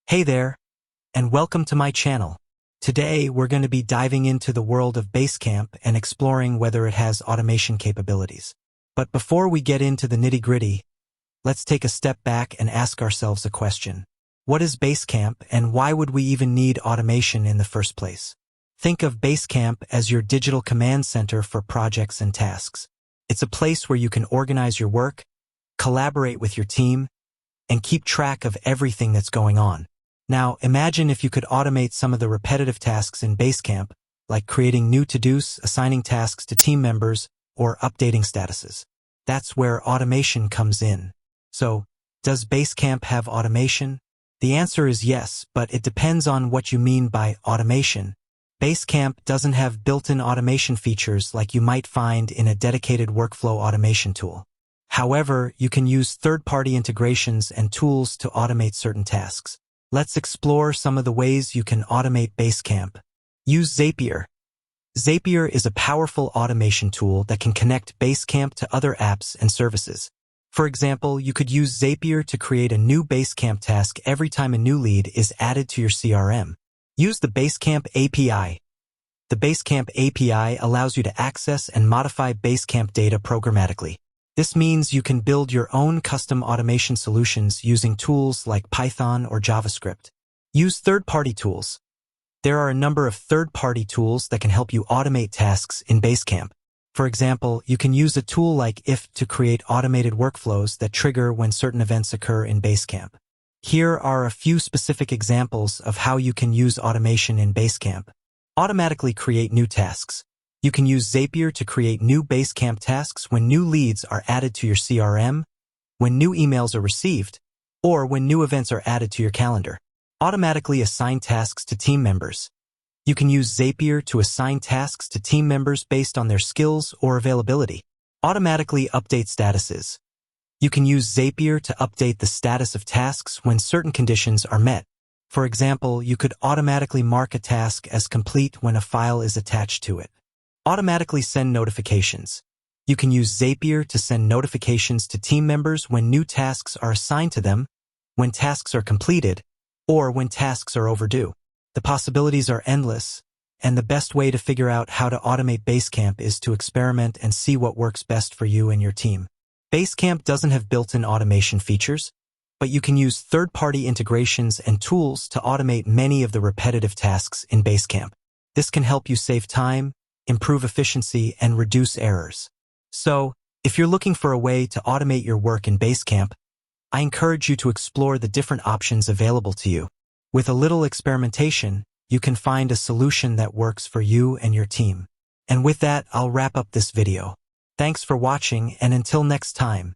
Hey there, and welcome to my channel. Today, we're going to be diving into the world of Basecamp and exploring whether it has automation capabilities. But before we get into the nitty-gritty, let's take a step back and ask ourselves a question. What is Basecamp, and why would we even need automation in the first place? Think of Basecamp as your digital command center for projects and tasks. It's a place where you can organize your work, collaborate with your team, and keep track of everything that's going on. Now, imagine if you could automate some of the repetitive tasks in Basecamp, like creating new to-dos, assigning tasks to team members, or updating statuses. That's where automation comes in. So, does Basecamp have automation? The answer is yes, but it depends on what you mean by automation. Basecamp doesn't have built-in automation features like you might find in a dedicated workflow automation tool. However, you can use third-party integrations and tools to automate certain tasks. Let's explore some of the ways you can automate Basecamp. Use Zapier. Zapier is a powerful automation tool that can connect Basecamp to other apps and services. For example, you could use Zapier to create a new Basecamp task every time a new lead is added to your CRM. Use the Basecamp API. The Basecamp API allows you to access and modify Basecamp data programmatically. This means you can build your own custom automation solutions using tools like Python or JavaScript. Use third-party tools. There are a number of third-party tools that can help you automate tasks in Basecamp. For example, you can use a tool like If to create automated workflows that trigger when certain events occur in Basecamp. Here are a few specific examples of how you can use automation in Basecamp. Automatically create new tasks. You can use Zapier to create new Basecamp tasks when new leads are added to your CRM, when new emails are received, or when new events are added to your calendar. Automatically assign tasks to team members. You can use Zapier to assign tasks to team members based on their skills or availability. Automatically update statuses. You can use Zapier to update the status of tasks when certain conditions are met. For example, you could automatically mark a task as complete when a file is attached to it. Automatically send notifications. You can use Zapier to send notifications to team members when new tasks are assigned to them, when tasks are completed, or when tasks are overdue. The possibilities are endless, and the best way to figure out how to automate Basecamp is to experiment and see what works best for you and your team. Basecamp doesn't have built-in automation features, but you can use third-party integrations and tools to automate many of the repetitive tasks in Basecamp. This can help you save time, improve efficiency, and reduce errors. So, if you're looking for a way to automate your work in Basecamp, I encourage you to explore the different options available to you. With a little experimentation, you can find a solution that works for you and your team. And with that, I'll wrap up this video. Thanks for watching, and until next time.